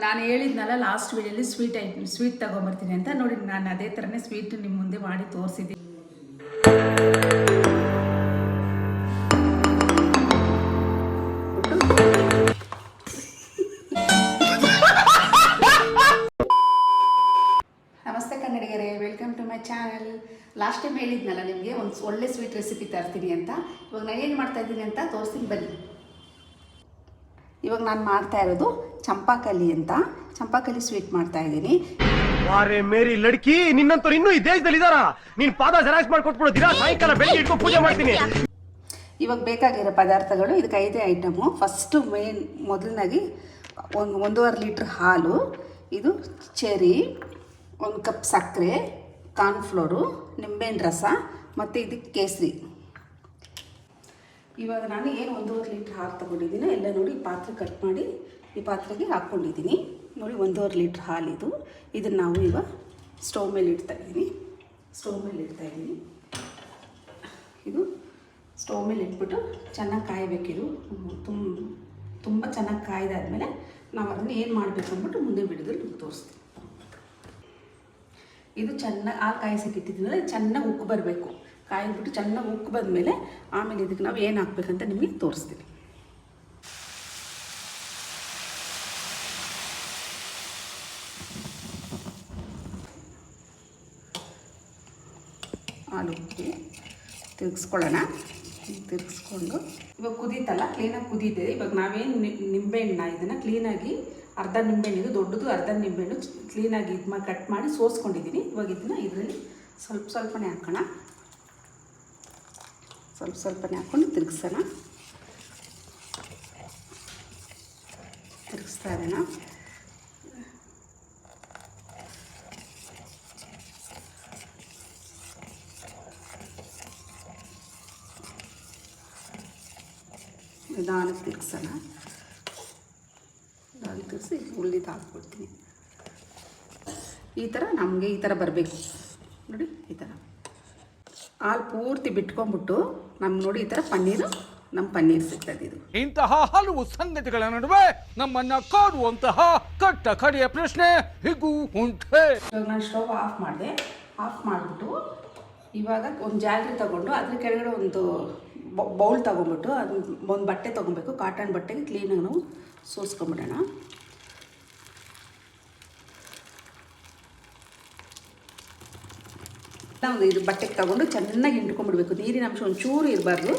ನಾನು ಹೇಳಿದ್ನಲ್ಲ last ವೀಡಿಯೋಲಿ sweet ತೊಗೊಂಬರ್ತೀನಿ ಅಂತ. ನೋಡಿ ನಾನು ಅದೇ ಥರನೇ ಸ್ವೀಟ್ ನಿಮ್ಮ ಮುಂದೆ ಮಾಡಿ ತೋರಿಸಿದ್ದೀನಿ. ನಮಸ್ತೆ ಕನ್ನಡಿಗರೇ, welcome to my channel. Last time ಹೇಳಿದ್ನಲ್ಲ ನಿಮಗೆ ಒಂದು ಒಳ್ಳೆ ಸ್ವೀಟ್ ರೆಸಿಪಿ ತರ್ತೀನಿ ಅಂತ. ಇವಾಗ ನಾನು ಏನು ಮಾಡ್ತಾಯಿದ್ದೀನಿ ಅಂತ ತೋರಿಸ್ತೀನಿ ಬನ್ನಿ. ಇವಾಗ ನಾನು ಮಾಡ್ತಾ ಇರೋದು ಚಂಪಾಕಲಿ ಅಂತ, ಚಂಪಾಕಲಿ ಸ್ವೀಟ್ ಮಾಡ್ತಾ ಇದ್ದೀನಿ. ವಾರೆ ಮೇರಿ ಲಡ್ಕಿ, ನಿನ್ನಂತವ್ರು ಇನ್ನೂ ಈ ದೇಶದಲ್ಲಿ ಇದಾರ? ನೀನ್ ಪಾದ ಜೆರಾಕ್ಸ್ ಮಾಡ್ಕೊಟ್ಬಿಡು, ದಿನ ಸಾಯಂಕಾಲ ಬೆಳಿಗ್ಗೆ ಇಟ್ಕೊಂಡು ಪೂಜೆ ಮಾಡ್ತೀನಿ. ಇವಾಗ ಬೇಕಾಗಿರೋ ಪದಾರ್ಥಗಳು ಇದಕ್ಕೆ 5 ಐಟಮು. ಫಸ್ಟು ಮೊದಲನಾಗಿ 1.5 ಲೀಟ್ರ್ ಹಾಲು, ಇದು ಚೆರಿ, 1 ಕಪ್ ಸಕ್ಕರೆ, ಕಾರ್ನ್ಫ್ಲೋರು, ನಿಂಬೆಹಣ್ಣು ರಸ ಮತ್ತು ಇದಕ್ಕೆ ಕೇಸರಿ. ಇವಾಗ ನಾನು ಏನು 1.5 ಲೀಟ್ರ್ ಹಾಲು ತೊಗೊಂಡಿದ್ದೀನಿ ಎಲ್ಲ ನೋಡಿ ಪಾತ್ರೆ ಕಟ್ ಮಾಡಿ ಈ ಪಾತ್ರೆಗೆ ಹಾಕ್ಕೊಂಡಿದ್ದೀನಿ. ನೋಡಿ 1.5 ಲೀಟ್ರ್ ಹಾಲು ಇದು. ಇದನ್ನು ನಾವು ಇವಾಗ ಸ್ಟವ್ ಮೇಲೆ ಇಡ್ತಾಯಿದ್ದೀನಿ. ಇದು ಸ್ಟವ್ ಮೇಲೆ ಇಟ್ಬಿಟ್ಟು ಚೆನ್ನಾಗಿ ಕಾಯಬೇಕಿದು. ತುಂಬ ಚೆನ್ನಾಗಿ ಕಾಯ್ದಾದ್ಮೇಲೆ ನಾವು ಅದನ್ನು ಏನು ಮಾಡಬೇಕು ಅಂದ್ಬಿಟ್ಟು ಮುಂದೆ ಬಿಡೋದ್ರಲ್ಲಿ ತೋರಿಸ್ತೀವಿ. ಇದು ಚೆನ್ನಾಗಿ ಹಾಲು ಕಾಯಿಸೋಕ್ಕಿಟ್ಟಿದ್ಮೇಲೆ ಚೆನ್ನಾಗಿ ಉಕ್ಕು ಬರಬೇಕು. ಕಾಯಿಬಿಟ್ಟು ಚೆನ್ನಾಗಿ ಉಕ್ಕು ಬಂದಮೇಲೆ ಆಮೇಲೆ ಇದಕ್ಕೆ ನಾವು ಏನು ಹಾಕ್ಬೇಕಂತ ನಿಮಗೆ ತೋರಿಸ್ತೀವಿ. ಹಾಲು ಉಕ್ಕಿ ತಿರುಗಿಸ್ಕೊಳ್ಳೋಣ. ತಿರುಗಿಸ್ಕೊಂಡು ಇವಾಗ ಕುದೀತಲ್ಲ, ಕ್ಲೀನಾಗಿ ಕುದೀತಿದೆ. ಇವಾಗ ನಾವೇನು ನಿಂಬೆಹಣ್ಣ ಇದನ್ನು ಕ್ಲೀನಾಗಿ ಅರ್ಧ ನಿಂಬೆಹಣ್ಣು, ಇದು ದೊಡ್ಡದು ಅರ್ಧ ನಿಂಬೆಹಣ್ಣು ಕ್ಲೀನಾಗಿ ಇದು ಮಾಡಿ ಕಟ್ ಮಾಡಿ ಸೋಸ್ಕೊಂಡಿದ್ದೀನಿ. ಇವಾಗ ಇದನ್ನು ಇದರಲ್ಲಿ ಸ್ವಲ್ಪನೇ ಹಾಕೋಣ. ಸ್ವಲ್ಪನೇ ಹಾಕ್ಕೊಂಡು ತಿರುಗಿಸ್ತಾ ಇರೋಣ. ನಿಧಾನಕ್ಕೆ ತಿರುಗಿಸೋಣ. ತಿರುಗಿಸಿ ಉಳ್ಳಿದು ಹಾಕ್ಬಿಡ್ತೀನಿ. ಈ ಥರ ನಮಗೆ ಈ ಥರ ಬರಬೇಕು ನೋಡಿ. ಈ ಥರ ಹಾಲು ಪೂರ್ತಿ ಬಿಟ್ಕೊಂಡ್ಬಿಟ್ಟು ನಮ್ಗೆ ನೋಡಿ ಈ ಥರ ನಮ್ಮ ಪನ್ನೀರ್ ಸಿಗ್ತದೆ. ಇದು ಇಂತಹ ಹಲವು ಸಂಗತಿಗಳ ನಡುವೆ ನಮ್ಮನ್ನ ಕಾಡುವಂತಹ ಕಟ್ಟ ಕಡೆಯ ಪ್ರಶ್ನೆ ಹೀಗೂ ಉಂಟೆ. ಇವಾಗ ನಾನು ಸ್ಟವ್ ಆಫ್ ಮಾಡಿದೆ. ಆಫ್ ಮಾಡಿಬಿಟ್ಟು ಇವಾಗ ಒಂದು ಜಾಲರಿ ತಗೊಂಡು ಅದ್ರ ಕೆಳಗಡೆ ಒಂದು ಬೌಲ್ ತೊಗೊಂಬಿಟ್ಟು ಅದು ಒಂದು ಬಟ್ಟೆ ತೊಗೊಬೇಕು. ಕಾಟನ್ ಬಟ್ಟೆಗೆ ಕ್ಲೀನಾಗಿ ನಾವು ಸೋಸ್ಕೊಂಬಿಡೋಣ. ನಾವು ಇದು ಬಟ್ಟೆಗೆ ತಗೊಂಡು ಚೆನ್ನಾಗಿ ಹಿಂಡ್ಕೊಂಡ್ಬಿಡ್ಬೇಕು. ನೀರಿನ ಅಂಶ ಒಂಚೂರು ಇರಬಾರ್ದು.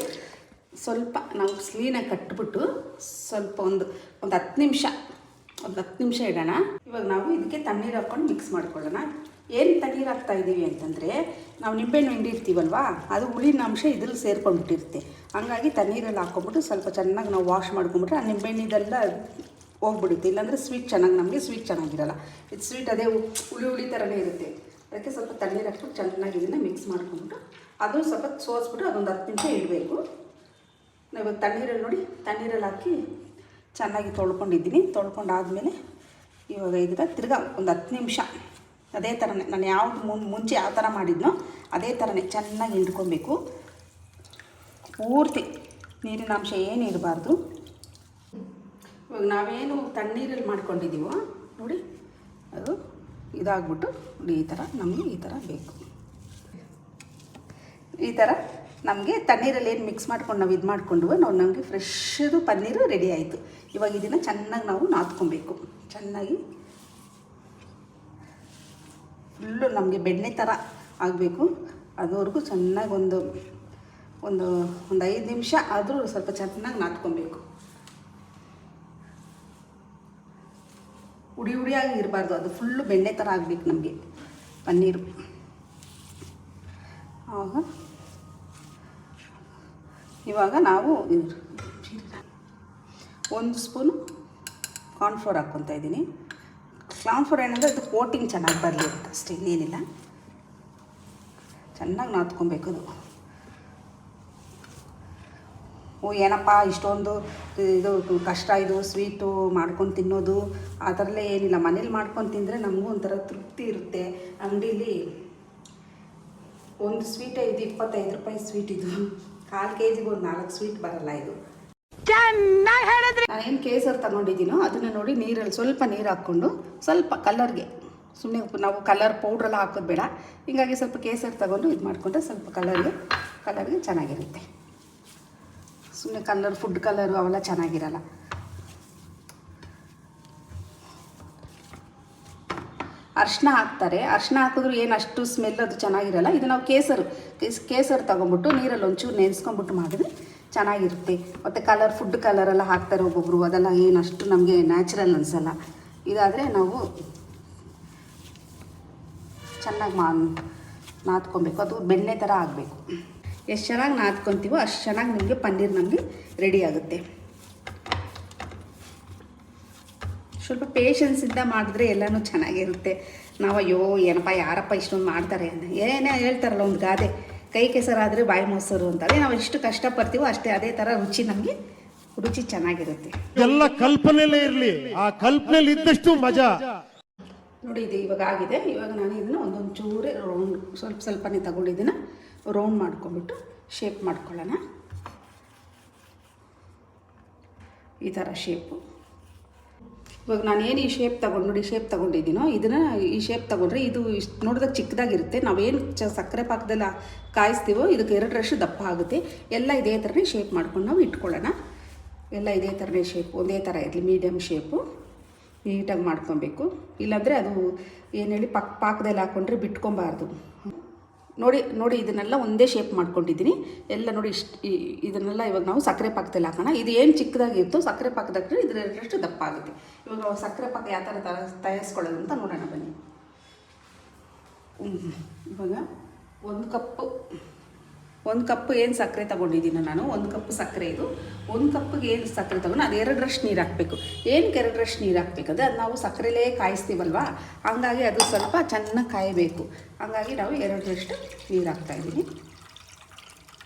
ಸ್ವಲ್ಪ ನಾವು ಕ್ಲೀನಾಗಿ ಕಟ್ಬಿಟ್ಟು ಸ್ವಲ್ಪ ಒಂದು 10 ನಿಮಿಷ ಇಡೋಣ. ಇವಾಗ ನಾವು ಇದಕ್ಕೆ ತಣ್ಣೀರು ಹಾಕ್ಕೊಂಡು ಮಿಕ್ಸ್ ಮಾಡ್ಕೊಳ್ಳೋಣ. ಏನು ತಣ್ಣೀರು ಹಾಕ್ತಾಯಿದ್ದೀವಿ ಅಂತಂದರೆ ನಾವು ನಿಂಬೆಹಣ್ಣು ಹಿಂಡಿರ್ತೀವಲ್ವ, ಅದು ಹುಳಿನ ಅಂಶ ಇದ್ರಲ್ಲಿ ಸೇರ್ಕೊಂಡ್ಬಿಟ್ಟಿರುತ್ತೆ. ಹಂಗಾಗಿ ತಣ್ಣೀರಲ್ಲಿ ಹಾಕ್ಕೊಂಬಿಟ್ಟು ಸ್ವಲ್ಪ ಚೆನ್ನಾಗಿ ನಾವು ವಾಶ್ ಮಾಡ್ಕೊಂಬಿಟ್ರೆ ಆ ನಿಂಬೆಹಣ್ಣಿದೆಲ್ಲ ಹೋಗ್ಬಿಡುತ್ತೆ. ಇಲ್ಲಾಂದರೆ ನಮಗೆ ಸ್ವೀಟ್ ಚೆನ್ನಾಗಿರಲ್ಲ. ಇದು ಸ್ವೀಟ್ ಅದೇ ಹುಳಿ ಥರನೇ ಇರುತ್ತೆ. ಅದಕ್ಕೆ ಸ್ವಲ್ಪ ತಣ್ಣೀರು ಹಾಕ್ಬಿಟ್ಟು ಚೆನ್ನಾಗಿ ಇದನ್ನು ಮಿಕ್ಸ್ ಮಾಡ್ಕೊಂಬಿಟ್ಟು ಅದು ಸ್ವಲ್ಪ ಸೋಸ್ಬಿಟ್ಟು ಅದೊಂದು 10 ನಿಮಿಷ ಇಡಬೇಕು. ನಾವು ಇವಾಗ ತಣ್ಣೀರಲ್ಲಿ ನೋಡಿ ತಣ್ಣೀರಲ್ಲಿ ಹಾಕಿ ಚೆನ್ನಾಗಿ ತೊಳ್ಕೊಂಡಿದ್ದೀನಿ. ತೊಳ್ಕೊಂಡಾದಮೇಲೆ ಇವಾಗ ಇದನ್ನು ತಿರ್ಗಾ ಒಂದು 10 ನಿಮಿಷ ಅದೇ ಥರನೇ ನಾನು ಮುಂಚೆ ಯಾವ ಥರ ಮಾಡಿದ್ನೋ ಅದೇ ಥರನೇ ಚೆನ್ನಾಗಿ ಹಿಂಡ್ಕೊಬೇಕು. ಪೂರ್ತಿ ನೀರಿನ ಅಂಶ ಏನು ಇರಬಾರ್ದು. ಇವಾಗ ನಾವೇನು ತಣ್ಣೀರಲ್ಲಿ ಮಾಡ್ಕೊಂಡಿದ್ದೀವೋ ನೋಡಿ ಅದು ಇದಾಗ್ಬಿಟ್ಟು ನೋಡಿ ಈ ಥರ ನಮಗೆ ಈ ಥರ ಬೇಕು. ಈ ಥರ ನಮಗೆ ತಣ್ಣೀರಲ್ಲಿ ಏನು ಮಿಕ್ಸ್ ಮಾಡ್ಕೊಂಡು ನಾವು ಇದು ಮಾಡಿಕೊಂಡು ನಮಗೆ ಫ್ರೆಶ್ದು ಪನ್ನೀರು ರೆಡಿ ಆಯಿತು. ಇವಾಗ ಇದನ್ನು ಚೆನ್ನಾಗಿ ನಾವು ನಾದ್ಕೊಬೇಕು. ಚೆನ್ನಾಗಿ ಫುಲ್ಲು ನಮಗೆ ಬೆಣ್ಣೆ ಥರ ಆಗಬೇಕು. ಅದುವರೆಗೂ ಚೆನ್ನಾಗಿ ಒಂದು 5 ನಿಮಿಷ ಆದರೂ ಸ್ವಲ್ಪ ಚೆನ್ನಾಗಿ ನಾದ್ಕೊಬೇಕು. ಹುಡಿಯಾಗಿ ಇರಬಾರ್ದು, ಅದು ಫುಲ್ಲು ಬೆಣ್ಣೆ ಥರ ಆಗಬೇಕು ನಮಗೆ ಪನ್ನೀರು. ಇವಾಗ ನಾವು 1 ಸ್ಪೂನು ಕಾರ್ನ್ಫ್ಲೋರ್ ಹಾಕ್ಕೊತಾ ಇದ್ದೀನಿ. ಕಾರ್ನ್ಫ್ಲೋರ್ ಏನಂದರೆ ಅದು ಕೋಟಿಂಗ್ ಚೆನ್ನಾಗಿ ಬರಲಿ ಅಂತ ಅಷ್ಟೇ, ಇನ್ನೇನಿಲ್ಲ. ಚೆನ್ನಾಗಿ ನಾದ್ಕೊಬೇಕು ಅದು. ಏನಪ್ಪ ಇಷ್ಟೊಂದು ಇದು ಕಷ್ಟ, ಇದು ಸ್ವೀಟು ಮಾಡ್ಕೊಂಡು ತಿನ್ನೋದು ಆ ಥರಲ್ಲೇ ಏನಿಲ್ಲ. ಮನೇಲಿ ಮಾಡ್ಕೊಂಡು ತಿಂದರೆ ನಮಗೂ ಒಂಥರ ತೃಪ್ತಿ ಇರುತ್ತೆ. ಅಂಗಡೀಲಿ ಒಂದು ಸ್ವೀಟೇ ಇದು 25 ರೂಪಾಯಿ ಸ್ವೀಟ್. ಇದು 1/4 kg ಒಂದು 4 ಸ್ವೀಟ್ ಬರಲ್ಲ ಇದು. ನಾನೇನು ಕೇಸರ್ ತಗೊಂಡಿದ್ದೀನೋ ಅದನ್ನು ನೋಡಿ ನೀರಲ್ಲಿ ಸ್ವಲ್ಪ ನೀರು ಹಾಕ್ಕೊಂಡು ಸ್ವಲ್ಪ ಕಲರ್ಗೆ, ಸುಮ್ಮನೆ ನಾವು ಕಲರ್ ಪೌಡ್ರೆಲ್ಲ ಹಾಕೋದು ಬೇಡ, ಹೀಗಾಗಿ ಸ್ವಲ್ಪ ಕೇಸರ್ ತಗೊಂಡು ಇದು ಮಾಡಿಕೊಂಡ್ರೆ ಸ್ವಲ್ಪ ಕಲರ್ಗೆ ಚೆನ್ನಾಗಿರುತ್ತೆ. ಸುಮ್ಮನೆ ಕಲರ್ ಫುಡ್ ಕಲರು ಅವೆಲ್ಲ ಚೆನ್ನಾಗಿರಲ್ಲ. ಅರ್ಶಿನ ಹಾಕ್ತಾರೆ, ಅರ್ಶಿನ ಹಾಕಿದ್ರು ಏನು ಅಷ್ಟು ಸ್ಮೆಲ್ ಅದು ಚೆನ್ನಾಗಿರಲ್ಲ. ಇದು ನಾವು ಕೇಸರು ತೊಗೊಂಬಿಟ್ಟು ನೀರಲ್ಲಿ ಒಂಚೂರು ನೆನೆಸ್ಕೊಂಬಿಟ್ಟು ಮಾಡಿದ್ರೆ ಚೆನ್ನಾಗಿರುತ್ತೆ. ಮತ್ತು ಫುಡ್ ಕಲರೆಲ್ಲ ಹಾಕ್ತಾರೆ ಒಬ್ಬೊಬ್ಬರು, ಅದೆಲ್ಲ ಏನು ಅಷ್ಟು ನಮಗೆ ನ್ಯಾಚುರಲ್ ಅನಿಸಲ್ಲ. ಇದಾದರೆ ನಾವು ಚೆನ್ನಾಗಿ ನಾದ್ಕೊಬೇಕು, ಅದು ಬೆಣ್ಣೆ ಥರ ಆಗಬೇಕು. ಎಷ್ಟು ಚೆನ್ನಾಗಿ ನಾದ್ಕೊತೀವೋ ಅಷ್ಟು ಚೆನ್ನಾಗಿ ನಿಮಗೆ ಪನ್ನೀರ್ ನಮಗೆ ರೆಡಿ ಆಗುತ್ತೆ. ಸ್ವಲ್ಪ ಪೇಷನ್ಸಿಂದ ಮಾಡಿದ್ರೆ ಎಲ್ಲನೂ ಚೆನ್ನಾಗಿರುತ್ತೆ. ನಾವು ಅಯ್ಯೋ ಏನಪ್ಪ ಯಾರಪ್ಪ ಇಷ್ಟೊಂದು ಮಾಡ್ತಾರೆ ಅಂತ ಏನೇ ಹೇಳ್ತಾರಲ್ಲ ಒಂದು ಗಾದೆ, ಕೈ ಕೆಸರಾದರೆ ಬಾಯಿ ಮೊಸರು ಅಂತಾರೆ. ನಾವು ಎಷ್ಟು ಕಷ್ಟಪಡ್ತೀವೋ ಅಷ್ಟೇ ಅದೇ ಥರ ರುಚಿ ಚೆನ್ನಾಗಿರುತ್ತೆ. ಎಲ್ಲ ಕಲ್ಪನೆಯಲ್ಲೇ ಇರಲಿ, ಆ ಕಲ್ಪನೆಯಲ್ಲಿ ಇದ್ದಷ್ಟು ಮಜಾ. ನೋಡಿ ಇದು ಇವಾಗ ಆಗಿದೆ. ಇವಾಗ ನಾನು ಇದನ್ನು ಒಂದೊಂದು ಚೂರೇ ರೌಂಡ್ ಸ್ವಲ್ಪನೇ ತಗೊಂಡಿದ್ದನ್ನು ರೌಂಡ್ ಮಾಡ್ಕೊಂಬಿಟ್ಟು ಶೇಪ್ ಮಾಡ್ಕೊಳ್ಳೋಣ. ಈ ಥರ ಶೇಪು. ಇವಾಗ ನಾನೇನು ಈ ಶೇಪ್ ತಗೊಂಡಿದ್ದೀನೋ ಇದನ್ನು ಈ ಶೇಪ್ ತಗೊಂಡ್ರೆ ಇದು ಇಷ್ಟು ನೋಡಿದಾಗ ಚಿಕ್ಕದಾಗಿರುತ್ತೆ. ನಾವೇನು ಸಕ್ಕರೆ ಪಾಕದಲ್ಲಿ ಕಾಯಿಸ್ತೀವೋ ಇದಕ್ಕೆ 2ರಷ್ಟು ದಪ್ಪ ಆಗುತ್ತೆ. ಎಲ್ಲ ಇದೇ ಥರನೇ ಶೇಪ್ ಮಾಡ್ಕೊಂಡು ನಾವು ಇಟ್ಕೊಳ್ಳೋಣ. ಎಲ್ಲ ಇದೇ ಥರನೇ ಶೇಪ್, ಒಂದೇ ಥರ ಇರಲಿ, ಮೀಡಿಯಮ್ ಶೇಪು ನೀಟಾಗಿ ಮಾಡ್ಕೊಬೇಕು. ಇಲ್ಲಾಂದರೆ ಅದು ಏನು ಹೇಳಿ ಪಾಕದಲ್ಲಿ ಹಾಕ್ಕೊಂಡ್ರೆ ಬಿಟ್ಕೊಬಾರ್ದು. ನೋಡಿ ಇದನ್ನೆಲ್ಲ ಒಂದೇ ಶೇಪ್ ಮಾಡ್ಕೊಂಡಿದ್ದೀನಿ ಎಲ್ಲ. ನೋಡಿ ಇದನ್ನೆಲ್ಲ ಇವಾಗ ನಾವು ಸಕ್ಕರೆ ಪಾಕದಲ್ಲಿ ಹಾಕೋಣ. ಇದು ಏನು ಚಿಕ್ಕದಾಗಿತ್ತು ಸಕ್ಕರೆ ಪಾಕದಾಗ್ರೆ ಇದು 2ರಷ್ಟು ದಪ್ಪ ಆಗುತ್ತೆ. ಇವಾಗ ನಾವು ಸಕ್ಕರೆ ಪಾಕ ಯಾವ ಥರ ತಯಾರಿಸ್ಕೊಳ್ಳೋದು ಅಂತ ನೋಡೋಣ ಬನ್ನಿ. ಇವಾಗ ಒಂದು ಕಪ್ಪು ಏನು ಸಕ್ಕರೆ ತೊಗೊಂಡಿದ್ದೀನಿ ನಾನು, 1 ಕಪ್ ಸಕ್ಕರೆ. ಇದು 1 ಕಪ್ಪಿಗೆ ಏನು ಸಕ್ಕರೆ ತೊಗೊಂಡು ಅದು 2ರಷ್ಟು ನೀರು ಹಾಕಬೇಕು. ಏನಕ್ಕೆ 2ರಷ್ಟು ನೀರು ಹಾಕಬೇಕಂದ್ರೆ ಅದು ನಾವು ಸಕ್ಕರೆಲೇ ಕಾಯಿಸ್ತೀವಲ್ವ, ಹಂಗಾಗಿ ಅದು ಸ್ವಲ್ಪ ಚೆನ್ನಾಗಿ ಕಾಯಬೇಕು. ಹಂಗಾಗಿ ನಾವು 2ರಷ್ಟು ನೀರು ಹಾಕ್ತಾಯಿದ್ದೀನಿ.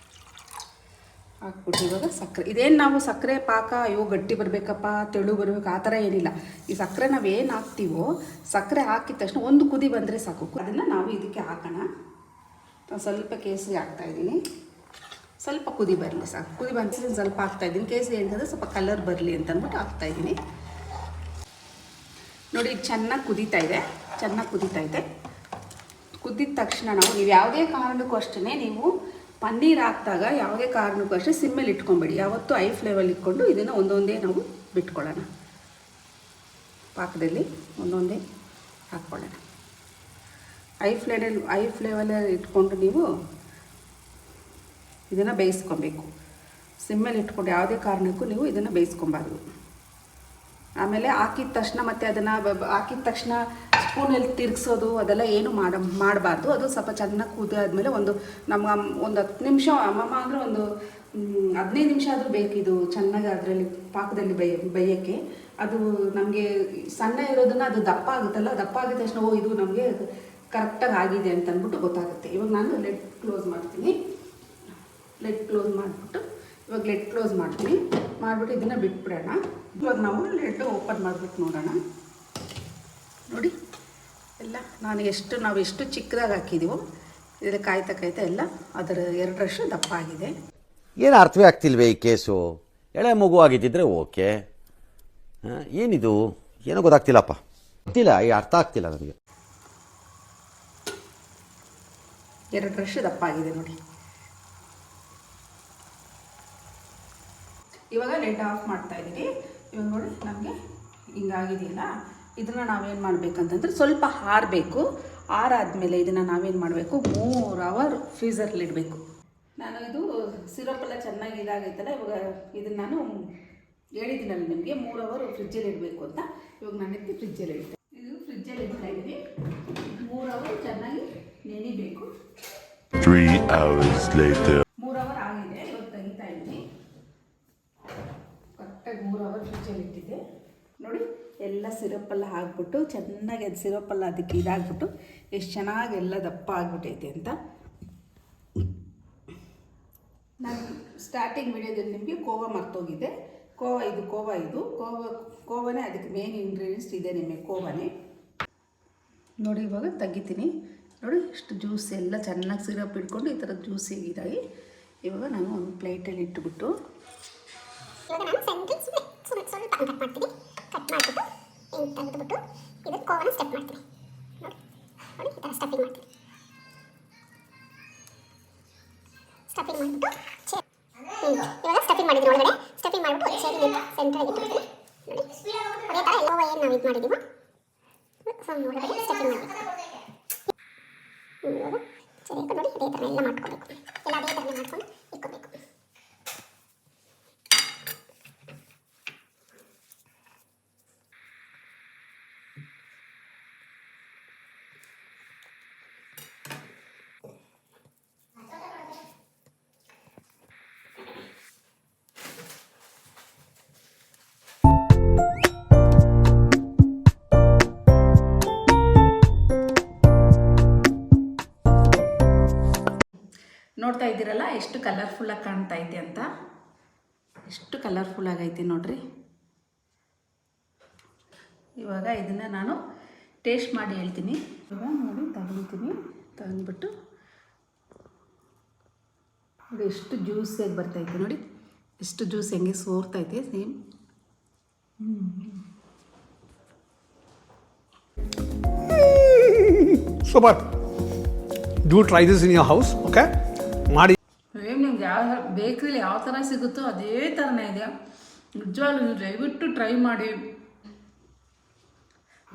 ಹಾಕ್ಬಿಟ್ಟು ಇವಾಗ ಸಕ್ಕರೆ, ಇದೇನು ನಾವು ಸಕ್ಕರೆ ಪಾಕ ಗಟ್ಟಿ ಬರಬೇಕಪ್ಪ ತೆಳು ಬರಬೇಕು ಆ ಥರ ಏನಿಲ್ಲ. ಈ ಸಕ್ಕರೆ ನಾವು ಏನು ಹಾಕ್ತೀವೋ ಸಕ್ಕರೆ ಹಾಕಿದ ತಕ್ಷಣ ಒಂದು ಕುದಿ ಬಂದರೆ ಸಾಕು. ಅದನ್ನು ನಾವು ಇದಕ್ಕೆ ಹಾಕೋಣ. ಸ್ವಲ್ಪ ಕೇಸರಿ ಹಾಕ್ತಾಯಿದ್ದೀನಿ, ಸ್ವಲ್ಪ ಕುದಿ ಬರಲಿ ಸಾಕು. ಕುದಿ ಬಂದು ಸ್ವಲ್ಪ ಹಾಕ್ತಾಯಿದ್ದೀನಿ. ಕೇಸರಿ ಅಂತಂದರೆ ಸ್ವಲ್ಪ ಕಲರ್ ಬರಲಿ ಅಂತ ಅಂದ್ಬಿಟ್ಟು ಹಾಕ್ತಾಯಿದ್ದೀನಿ. ನೋಡಿ ಇದು ಚೆನ್ನಾಗಿ ಕುದೀತಾ ಇದೆ. ಕುದ್ದಿದ ತಕ್ಷಣ ನೀವು ಯಾವುದೇ ಕಾರಣಕ್ಕೂ ಅಷ್ಟೇ ನೀವು ಪನ್ನೀರ್ ಹಾಕಿದಾಗ ಯಾವುದೇ ಕಾರಣಕ್ಕೂ ಅಷ್ಟೇ ಸಿಮ್ಮಲ್ಲಿ ಇಟ್ಕೊಬೇಡಿ. ಯಾವತ್ತೂ ಐ ಫ್ಲೇವಲ್ಲಿ ಇಟ್ಕೊಂಡು ಇದನ್ನು ಒಂದೊಂದೇ ನಾವು ಬಿಟ್ಕೊಳ್ಳೋಣ. ಪಾಕದಲ್ಲಿ ಒಂದೊಂದೇ ಹಾಕ್ಕೊಳ್ಳೋಣ. ಐ ಫ್ಲೇವಲ್ಲಿ ಇಟ್ಕೊಂಡು ನೀವು ಇದನ್ನು ಬೇಯಿಸ್ಕೊಬೇಕು. ಸಿಮ್ಮಲ್ಲಿ ಇಟ್ಕೊಂಡು ಯಾವುದೇ ಕಾರಣಕ್ಕೂ ನೀವು ಇದನ್ನು ಬೇಯಿಸ್ಕೊಬಾರ್ದು. ಆಮೇಲೆ ಹಾಕಿದ ತಕ್ಷಣ ಮತ್ತು ಅದನ್ನು ಹಾಕಿದ ತಕ್ಷಣ ಸ್ಪೂನಲ್ಲಿ ತಿರುಗಿಸೋದು ಅದೆಲ್ಲ ಏನು ಮಾಡಬಾರ್ದು. ಅದು ಸ್ವಲ್ಪ ಚೆನ್ನಾಗಿ ಕುದಿಯಾದ್ಮೇಲೆ ಒಂದು 10 ನಿಮಿಷ, ಅಮ್ಮಮ್ಮ ಅಂದರೆ ಒಂದು 15 ನಿಮಿಷ ಆದರೂ ಬೇಕಿದು ಚೆನ್ನಾಗಿ ಅದರಲ್ಲಿ ಪಾಕದಲ್ಲಿ ಬೇಯೋಕ್ಕೆ. ಅದು ನಮಗೆ ಸಣ್ಣ ಇರೋದನ್ನು ಅದು ದಪ್ಪ ಆಗುತ್ತಲ್ಲ, ದಪ್ಪ ಆಗಿದ ತಕ್ಷಣ ಇದು ನಮಗೆ ಕರೆಕ್ಟಾಗಿ ಆಗಿದೆ ಅಂತ ಅಂದ್ಬಿಟ್ಟು ಗೊತ್ತಾಗುತ್ತೆ. ಇವಾಗ ನಾನು ಲೆಡ್ ಕ್ಲೋಸ್ ಮಾಡ್ತೀನಿ. ಮಾಡಿಬಿಟ್ಟು ಇದನ್ನು ಬಿಟ್ಬಿಡೋಣ. ಇವಾಗ ನಾವು ಲೆಡ್ ಓಪನ್ ಮಾಡಿಬಿಟ್ಟು ನೋಡೋಣ. ನೋಡಿ ಎಲ್ಲ ನಾವು ಎಷ್ಟು ಚಿಕ್ಕದಾಗಿ ಹಾಕಿದ್ದೀವೋ ಇದರ ಕಾಯ್ತಾ ಎಲ್ಲ ಅದರ 2ರಷ್ಟು ದಪ್ಪ ಆಗಿದೆ. ಏನು ಅರ್ಥವೇ ಆಗ್ತಿಲ್ವೇ ಈ ಕೇಸು? ಎಳೆ ಮಗು ಆಗಿದ್ದಿದ್ರೆ ಓಕೆ, ಏನಿದು ಏನೋ ಗೊತ್ತಾಗ್ತಿಲ್ಲಪ್ಪ, ಅರ್ಥ ಆಗ್ತಿಲ್ಲ ನನಗೆ. 2ರಷ್ಟು ದಪ್ಪ ಆಗಿದೆ ನೋಡಿ. ಇವಾಗ ಲೆಡ್ ಆಫ್ ಮಾಡ್ತಾ ಇದ್ದೀನಿ. ಇವಾಗ ನೋಡಿ ನಮಗೆ ಹಿಂಗಾಗಿದೆಯಲ್ಲ, ಇದನ್ನು ನಾವೇನು ಮಾಡಬೇಕಂತಂದ್ರೆ ಸ್ವಲ್ಪ ಆರಬೇಕು. ಆರಾದಮೇಲೆ ಇದನ್ನು ನಾವೇನು ಮಾಡಬೇಕು, 3 ಅವರ್ ಫ್ರೀಝರಲ್ಲಿ ಇಡಬೇಕು. ನಾನು ಇದು ಸಿರಪ್ಪೆಲ್ಲ ಚೆನ್ನಾಗಿ ಇದಾಗೈತಲ್ಲ, ಇವಾಗ ಇದನ್ನು ನಾನು ಹೇಳಿದ್ದೀನಲ್ಲ ನಿಮಗೆ 3 ಅವರ್ ಫ್ರಿಜ್ಜಲ್ಲಿ ಇಡಬೇಕು ಅಂತ. ಇವಾಗ ನಾನು ಎತ್ತಿ ಫ್ರಿಜ್ಜಲ್ಲಿ ಇಡ್ತೀನಿ. ಇದು ಫ್ರಿಜ್ಜಲ್ಲಿ ಇಡ್ತಾ ಇದ್ದೀನಿ. 3 ಅವರ್ ಚೆನ್ನಾಗಿ ನೆನಿಬೇಕು. 3 hours later. 3 ಅವರ್ ಆಗಿದೆ. ಇವಾಗ ತೆಗಿತಾ ಇದ್ದೀನಿ. ಕರೆಕ್ಟಾಗಿ 3 ಅವರ್ ಫ್ರಿಜ್ಜಲ್ಲಿ ಇಟ್ಟಿದ್ದೆ. ನೋಡಿ ಎಲ್ಲ ಸಿರಪ್ಪೆಲ್ಲ ಹಾಕ್ಬಿಟ್ಟು ಚೆನ್ನಾಗಿ ಅದು ಸಿರಪ್ಪೆಲ್ಲ ಅದಕ್ಕೆ ಇದಾಗ್ಬಿಟ್ಟು ಎಷ್ಟು ಚೆನ್ನಾಗಿ ಎಲ್ಲ ದಪ್ಪ ಆಗಿಬಿಟ್ಟೈತೆ ಅಂತ. ನಾನು ಸ್ಟಾರ್ಟಿಂಗ್ ವಿಡಿಯೋದಲ್ಲಿ ನಿಮಗೆ ಕೋವಾ ಮರ್ತೋಗಿದೆ. ಕೋವಾನೇ ಅದಕ್ಕೆ ಮೇನ್ ಇಂಗ್ರೀಡಿಯೆಂಟ್ಸ್ ಇದೆ ನಿಮಗೆ ಕೋವಾನೇ. ನೋಡಿ ಇವಾಗ ತೆಗಿತೀನಿ. ನೋಡಿ ಇಷ್ಟು ಜ್ಯೂಸ್ ಎಲ್ಲ ಚೆನ್ನಾಗಿ ಸಿರಪ್ ಇಟ್ಕೊಂಡು ಈ ಥರ ಜ್ಯೂಸಿಗಿದಾಗಿ ಇವಾಗ ನಾನು ಒಂದು ಪ್ಲೇಟಲ್ಲಿ ಇಟ್ಬಿಟ್ಟು ಇವಾಗ ನಾನು ಸೆಂಟ್ರಿ ಸುಮ್ಮನೆ ಸ್ವಲ್ಪ ಕಟ್ ಮಾಡ್ತೀನಿ. ಕಟ್ ಮಾಡಿಬಿಟ್ಟು ಹಿಂಗೆ ತೆಗೆದುಬಿಟ್ಟು ಇದಕ್ಕೆ ಕೋವನ್ನ ಸ್ಟೆಪ್ ಮಾಡ್ತೀನಿ. ನೋಡಿ ನೋಡಿ ಈ ಥರ ಸ್ಟಫಿಂಗ್ ಮಾಡ್ತೀನಿ. ಸ್ಟಫಿಂಗ್ ಮಾಡಿಬಿಟ್ಟು ಇವಾಗ ಸ್ಟಫಿಂಗ್ ಮಾಡಿದ್ದೀನಿ ಒಳಗಡೆ. ಸ್ಟಫಿಂಗ್ ಮಾಡಿಬಿಟ್ಟು ಚೇರಿ ಸೆಂಟ್ರಾಗಿ ಇಟ್ಬಿಡ್ತೀನಿ. ನೋಡಿ ಅದೇ ಥರ ಎಲ್ಲೋ ಏನು ನಾವು ಇದು ಮಾಡಿದ್ದೀವೋ ಸೊ ಒಳಗಡೆ ಸ್ಟಫಿಂಗ್ ಮಾಡಬೇಕು. ಇವಾಗ ಚೇರಿ ನೋಡಿ ಅದೇ ಥರ ಎಲ್ಲ ಮಾಡ್ಕೋಬೇಕು. ಎಲ್ಲ ಅದೇ ಥರನೇ ಮಾಡ್ಕೊಂಡು ಇಟ್ಕೋಬೇಕು. ನೋಡ್ತಾ ಇದ್ದೀರಲ್ಲ ಎಷ್ಟು ಕಲರ್ಫುಲ್ಲಾಗಿ ಕಾಣ್ತಾ ಐತೆ ಅಂತ. ಎಷ್ಟು ಕಲರ್ಫುಲ್ ಆಗೈತೆ ನೋಡ್ರಿ. ಇವಾಗ ಇದನ್ನು ನಾನು ಟೇಸ್ಟ್ ಮಾಡಿ ಹೇಳ್ತೀನಿ. ಇವಾಗ ನೋಡಿ ತಗೊಳ್ತೀನಿ. ತಗೊಂಡ್ಬಿಟ್ಟು ನೋಡಿ ಎಷ್ಟು ಜ್ಯೂಸಿಯಾಗಿ ಬರ್ತೈತೆ ನೋಡಿ. ಎಷ್ಟು ಜ್ಯೂಸ್ ಹೆಂಗೆ ಸೋರ್ತೈತೆ same. Super. Do try this in your house. Okay ಮಾಡಿ. ನಿಮ್ಗೆ ಯಾವ ಬೇಕ್ರಿಲಿ ಯಾವ ಥರ ಸಿಗುತ್ತೋ ಅದೇ ಥರನೇ ಇದೆ. ನಿಜವಾಗ್ಲೂ ದಯವಿಟ್ಟು ಟ್ರೈ ಮಾಡಿ.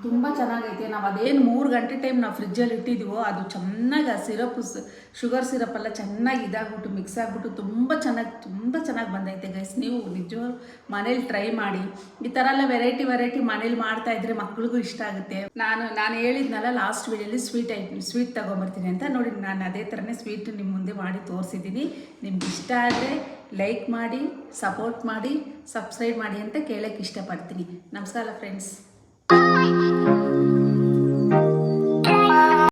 ತುಂಬ ಚೆನ್ನಾಗೈತೆ. ನಾವು ಅದೇನು 3 ಗಂಟೆ ಟೈಮ್ ನಾವು ಫ್ರಿಜ್ಜಲ್ಲಿ ಇಟ್ಟಿದ್ದೀವೋ ಅದು ಚೆನ್ನಾಗಿ ಆ ಸಿರಪ್ ಶುಗರ್ ಸಿರಪ್ಪೆಲ್ಲ ಚೆನ್ನಾಗಿ ಇದಾಗ್ಬಿಟ್ಟು ಮಿಕ್ಸ್ ಆಗಿಬಿಟ್ಟು ತುಂಬ ಚೆನ್ನಾಗಿ ಬಂದೈತೆ ಗೈಸ್. ನೀವು ನಿಜವಾಗ್ಲೂ ಮನೇಲಿ ಟ್ರೈ ಮಾಡಿ. ಈ ಥರ ಎಲ್ಲ ವೆರೈಟಿ ಮನೇಲಿ ಮಾಡ್ತಾಯಿದ್ರೆ ಮಕ್ಳಿಗೂ ಇಷ್ಟ ಆಗುತ್ತೆ. ನಾನು ಹೇಳಿದ್ನಲ್ಲ ಲಾಸ್ಟ್ ವೀಡಿಯೋಲಿ ಸ್ವೀಟ್ ತೊಗೊಂಬರ್ತೀನಿ ಅಂತ. ನೋಡಿ ನಾನು ಅದೇ ಥರನೇ ಸ್ವೀಟ್ ನಿಮ್ಮ ಮುಂದೆ ಮಾಡಿ ತೋರಿಸಿದ್ದೀನಿ. ನಿಮ್ಗೆ ಇಷ್ಟ ಆದರೆ ಲೈಕ್ ಮಾಡಿ, ಸಪೋರ್ಟ್ ಮಾಡಿ, ಸಬ್ಸ್ಕ್ರೈಬ್ ಮಾಡಿ ಅಂತ ಕೇಳೋಕ್ಕೆ ಇಷ್ಟಪಡ್ತೀನಿ. ನಮಸ್ಕಾರ ಫ್ರೆಂಡ್ಸ್.